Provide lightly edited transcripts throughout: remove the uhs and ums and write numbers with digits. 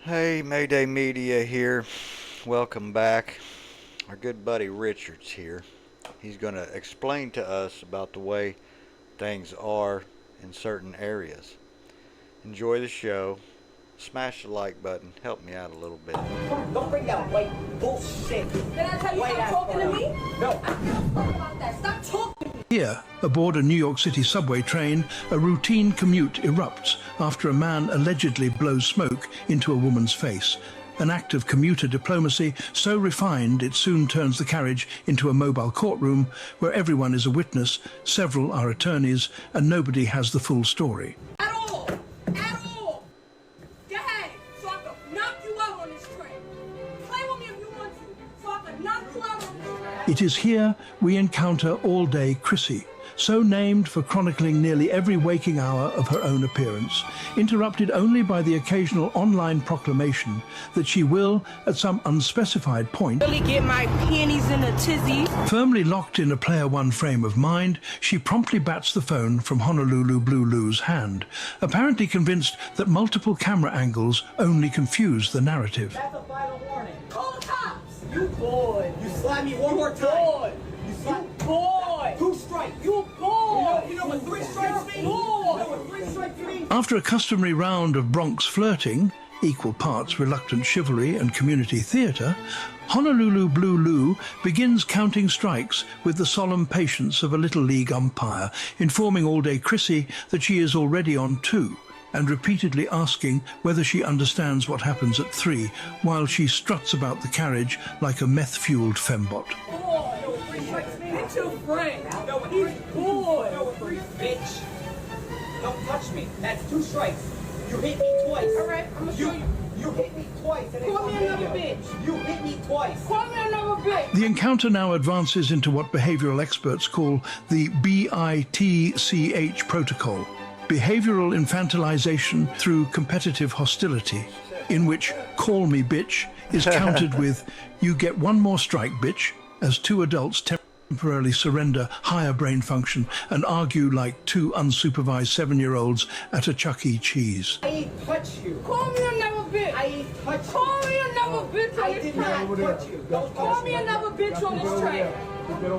Hey, Mayday Media here. Welcome back. Our good buddy Richard's here. He's going to explain to us about the way things are in certain areas. Enjoy the show. Smash the like button. Help me out a little bit. Don't bring that white bullshit. Did I tell you stop talking to me? No. I don't give a fuck about that. Stop talking to me. Here, aboard a New York City subway train, a routine commute erupts after a man allegedly blows smoke into a woman's face. An act of commuter diplomacy so refined it soon turns the carriage into a mobile courtroom where everyone is a witness, several are attorneys, and nobody has the full story. At all. At all. Go ahead, so I can knock you out on this train. Play with me if you want to, so I can knock you out on this train. It is here we encounter All-Day Chrissy, so named for chronicling nearly every waking hour of her own appearance, interrupted only by the occasional online proclamation that she will, at some unspecified point, Really get my panties in a tizzy. firmly locked in a Player One frame of mind, she promptly bats the phone from Honolulu Blue Lou's hand, apparently convinced that multiple camera angles only confuse the narrative. That's a final warning. Call the cops. You boy. You slap me one more time. Boy. You slap You boy. 2 strikes. You boy. You know what 3 strikes mean? Boy. You know what 3 strikes mean? After a customary round of Bronx flirting, equal parts reluctant chivalry and community theatre, Honolulu Blue Lou begins counting strikes with the solemn patience of a Little League umpire, informing All-Day Chrissy that she is already on 2, and repeatedly asking whether she understands what happens at 3, while she struts about the carriage like a meth-fueled fembot. Boy. You know what 3 strikes mean? Get your friend. You know what He's boy. You know what 3 bitch. Don't touch me. That's 2 strikes. You hit me twice. All right, I'm gonna show you. You hit me twice. And Call it's me on another video. bitch. You hit me twice. Call me another bitch. The encounter now advances into what behavioral experts call the BITCH protocol, behavioral infantilization through competitive hostility, in which "call me bitch" is countered with "you get one more strike bitch," as 2 adults temporarily surrender higher brain function and argue like 2 unsupervised 7-year-olds at a Chuck E. Cheese. I ain't touch you. Call me another bitch. I ain't touch you. Call me another bitch on I this did train. not touch you. Don't Call touch me another bitch on this train.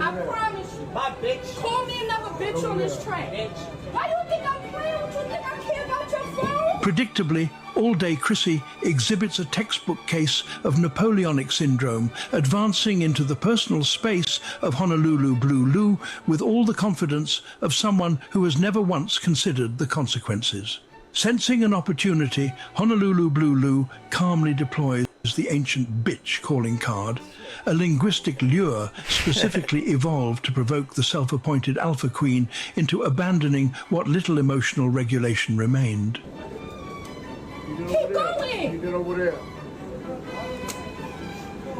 I promise you. My bitch. Call me another bitch on this train. Bitch. Why you think I'm playing with you? Think I care about your phone? Predictably, All-Day Chrissy exhibits a textbook case of Napoleonic syndrome, advancing into the personal space of Honolulu Blue Lou with all the confidence of someone who has never once considered the consequences. Sensing an opportunity, Honolulu Blue Lou calmly deploys the ancient bitch calling card, a linguistic lure specifically evolved to provoke the self-appointed alpha queen into abandoning what little emotional regulation remained. Keep going. Get over there.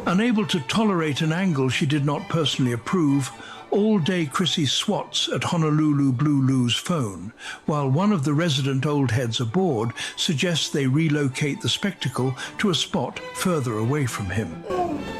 Unable to tolerate an angle she did not personally approve, All-Day Chrissy swats at Honolulu Blue Lou's phone, while one of the resident old heads aboard suggests they relocate the spectacle to a spot further away from him.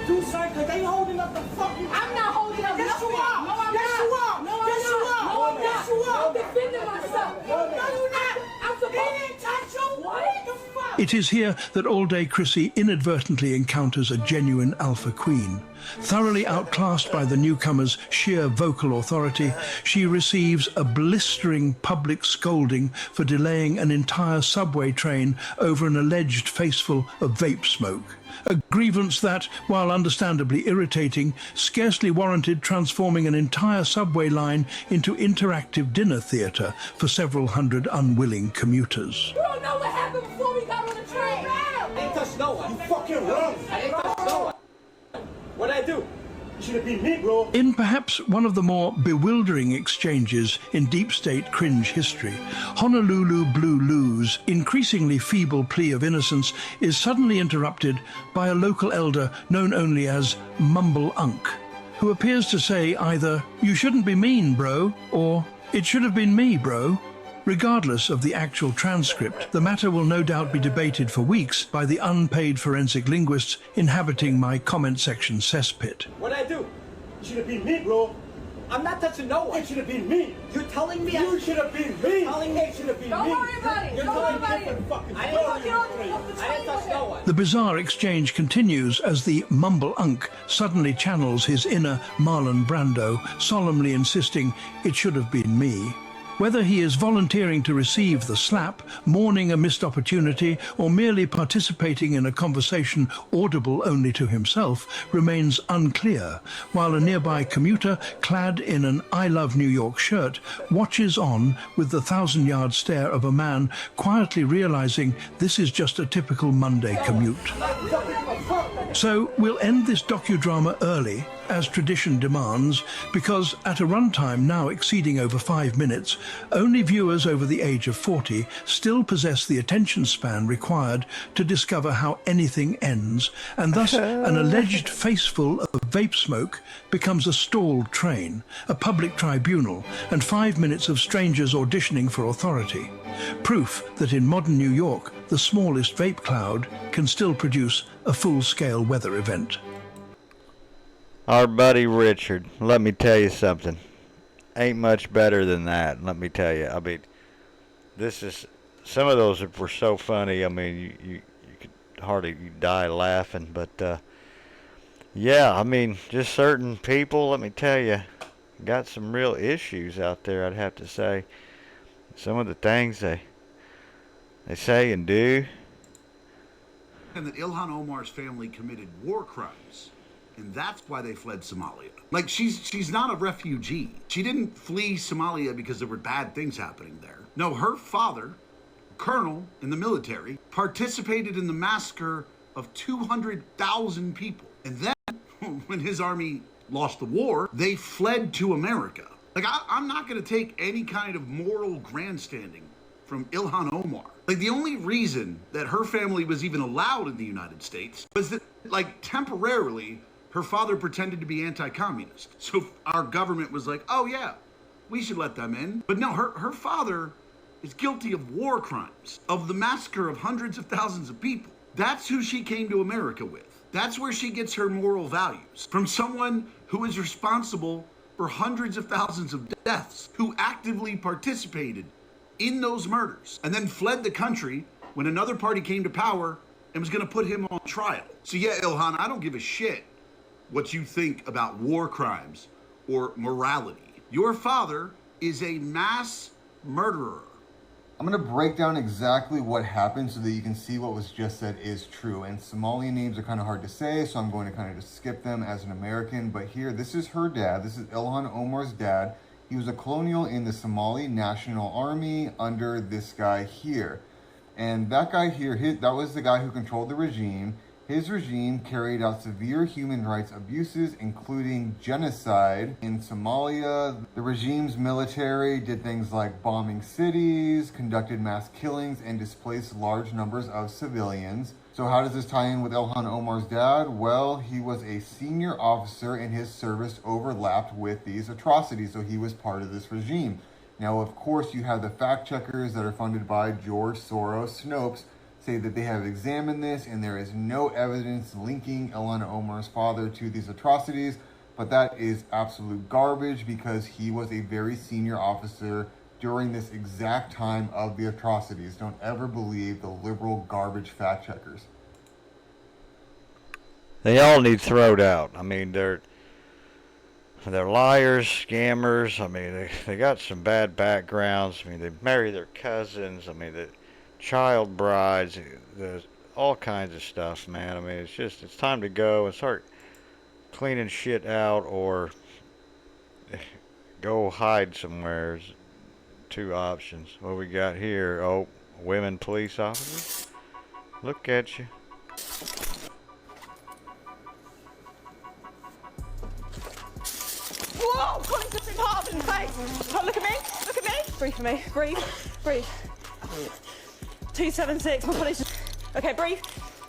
2 strikes, cause they holding up the fucking... I'm not holding up Yes, nothing. you are. No, I'm Yes, not. you are. No, I'm Yes, you not. are. No, I'm Yes, not. you are. I'm defending myself. No, you're not. I'm supposed They didn't touch you. What the fuck? It is here that All-Day Chrissy inadvertently encounters a genuine alpha queen. Thoroughly outclassed by the newcomer's sheer vocal authority, she receives a blistering public scolding for delaying an entire subway train over an alleged faceful of vape smoke. A grievance that, while understandably irritating, scarcely warranted transforming an entire subway line into interactive dinner theatre for several hundred unwilling commuters. You don't know what happened before we got on the train. I ain't touched no one. You fucking wrong. I ain't touched no one. What'd I do? You should have been me, bro. In perhaps one of the more bewildering exchanges in deep state cringe history, Honolulu Blue Lou's increasingly feeble plea of innocence is suddenly interrupted by a local elder known only as Mumble Unk, who appears to say either, "You shouldn't be mean, bro," or "It should have been me, bro." Regardless of the actual transcript, the matter will no doubt be debated for weeks by the unpaid forensic linguists inhabiting my comment section cesspit. What'd I do? You should have been me, bro. I'm not touching no one. It should have been me. You're telling me you should have been me. Telling me it should have been me. Don't worry about it. You're Don't worry telling about it. fucking I didn't touch no one. The bizarre exchange continues as the mumble-unk suddenly channels his inner Marlon Brando, solemnly insisting, "It should have been me." Whether he is volunteering to receive the slap, mourning a missed opportunity, or merely participating in a conversation audible only to himself remains unclear, while a nearby commuter, clad in an I Love New York shirt, watches on with the thousand-yard stare of a man quietly realizing this is just a typical Monday commute. So we'll end this docudrama early, as tradition demands, because at a runtime now exceeding over 5 minutes, only viewers over the age of 40 still possess the attention span required to discover how anything ends, and thus an alleged faceful of vape smoke becomes a stalled train, a public tribunal, and 5 minutes of strangers auditioning for authority. Proof that in modern New York, the smallest vape cloud can still produce a full-scale weather event. Our buddy Richard, let me tell you something. Ain't much better than that, let me tell you. I mean, this is, some of those were so funny. I mean, you could hardly die laughing. But, yeah, I mean, just certain people, let me tell you, got some real issues out there, I'd have to say. Some of the things they say and do. And that Ilhan Omar's family committed war crimes. And that's why they fled Somalia. Like, she's not a refugee. She didn't flee Somalia because there were bad things happening there. No, her father, colonel in the military, participated in the massacre of 200,000 people. And then, when his army lost the war, they fled to America. Like, I'm not going to take any kind of moral grandstanding from Ilhan Omar. Like, the only reason that her family was even allowed in the United States was that, like, temporarily, her father pretended to be anti-communist. So our government was like, oh yeah, we should let them in. But no, her father is guilty of war crimes, of the massacre of hundreds of thousands of people. That's who she came to America with. That's where she gets her moral values. From someone who is responsible for hundreds of thousands of deaths, who actively participated in those murders, and then fled the country when another party came to power and was gonna put him on trial. So yeah, Ilhan, I don't give a shit what you think about war crimes or morality. Your father is a mass murderer. I'm going to break down exactly what happened so that you can see what was just said is true. And Somali names are kind of hard to say, so I'm going to kind of just skip them as an American. But here, this is her dad. This is Ilhan Omar's dad. He was a colonial in the Somali National Army under this guy here. And that guy here, that was the guy who controlled the regime. His regime carried out severe human rights abuses, including genocide in Somalia. The regime's military did things like bombing cities, conducted mass killings, and displaced large numbers of civilians. So how does this tie in with Ilhan Omar's dad? Well, he was a senior officer and his service overlapped with these atrocities, so he was part of this regime. Now, of course, you have the fact checkers that are funded by George Soros, Snopes, say that they have examined this and there is no evidence linking Ilhan Omar's father to these atrocities, but that is absolute garbage because he was a very senior officer during this exact time of the atrocities. Don't ever believe the liberal garbage fact checkers. They all need thrown out. I mean, they're liars, scammers. I mean, they got some bad backgrounds. I mean, they marry their cousins. I mean, child brides, there's all kinds of stuff, man. I mean, it's time to go and start cleaning shit out or go hide somewhere. There's two options. What we got here? Oh, women police officers. Look at you. Whoa! Pulling something hard in the face. Oh, look at me. Look at me. Breathe for me. Breathe. Breathe. 276. My police. Okay, breathe.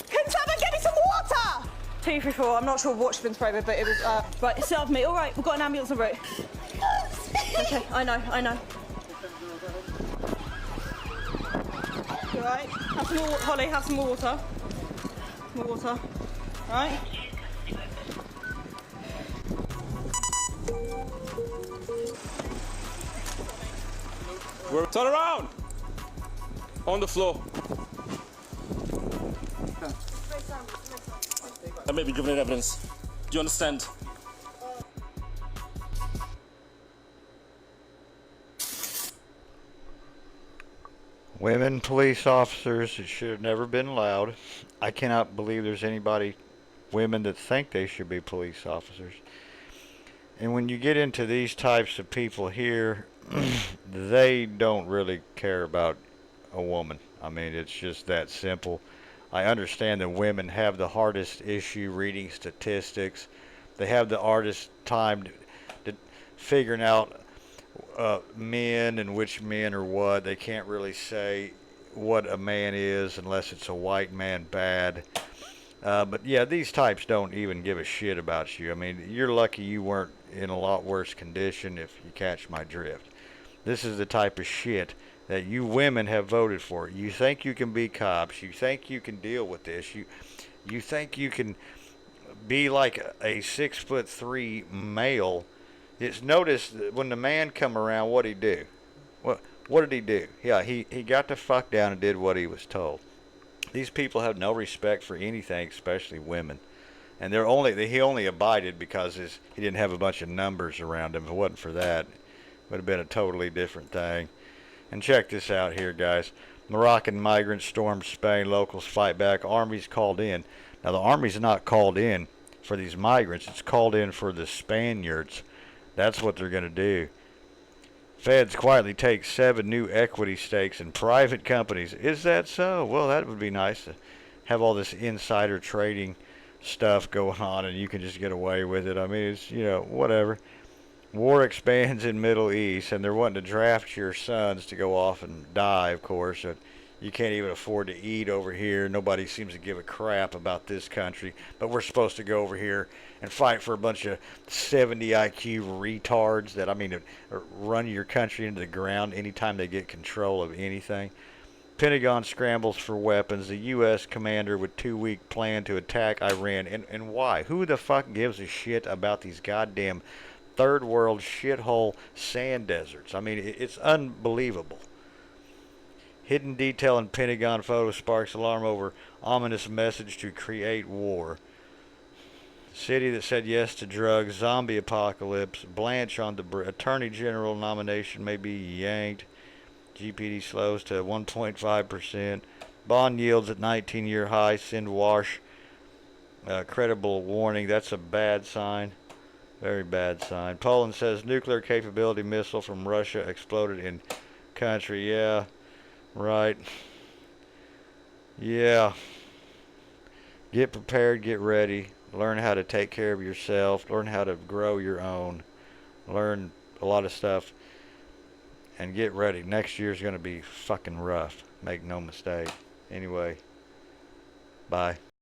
Can someone get me some water? 234. I'm not sure what she's been sprayed with, but it was right. Sit up me. All right. We've got an ambulance en route. Okay. I know. You all right? Have some more, Holly. Have some more water. More water. All right. Turn around! On the floor. I may be giving evidence. Do you understand? Women police officers, it should have never been allowed. I cannot believe there's anybody, women, that think they should be police officers. And when you get into these types of people here, they don't really care about a woman. I mean, it's just that simple. I understand that women have the hardest issue reading statistics. They have the hardest time to figuring out men and which men are what. They can't really say what a man is unless it's a white man bad. But yeah, these types don't even give a shit about you. I mean, you're lucky you weren't in a lot worse condition, if you catch my drift. This is the type of shit that you women have voted for. You think you can be cops. You think you can deal with this. You think you can be like a 6'3" male. It's noticed that when the man come around, what'd he do? What did he do? Yeah, he got the fuck down and did what he was told. These people have no respect for anything, especially women. And he only abided because he didn't have a bunch of numbers around him. If it wasn't for that, it would have been a totally different thing. And check this out here, guys. Moroccan migrants storm Spain. Locals fight back. Army's called in. Now, the Army's not called in for these migrants. It's called in for the Spaniards. That's what they're going to do. Feds quietly take 7 new equity stakes in private companies. Is that so? Well, that would be nice to have all this insider trading stuff going on and you can just get away with it. I mean, it's, whatever. War expands in Middle East, and they're wanting to draft your sons to go off and die, of course. You can't even afford to eat over here. Nobody seems to give a crap about this country. But we're supposed to go over here and fight for a bunch of 70 IQ retards that, run your country into the ground anytime they get control of anything. Pentagon scrambles for weapons. The U.S. commander with 2-week plan to attack Iran. And why? Who the fuck gives a shit about these goddamn third world shithole sand deserts? I mean, it's unbelievable. Hidden detail in Pentagon photo sparks alarm over ominous message to create war. City that said yes to drugs. Zombie apocalypse. Blanche on the Attorney General nomination may be yanked. GPD slows to 1.5%. Bond yields at 19-year high. Send wash. Credible warning. That's a bad sign. Very bad sign. Poland says nuclear capability missile from Russia exploded in country. Yeah. Right. Yeah. Get prepared. Get ready. Learn how to take care of yourself. Learn how to grow your own. Learn a lot of stuff. And get ready. Next year's going to be fucking rough. Make no mistake. Anyway. Bye.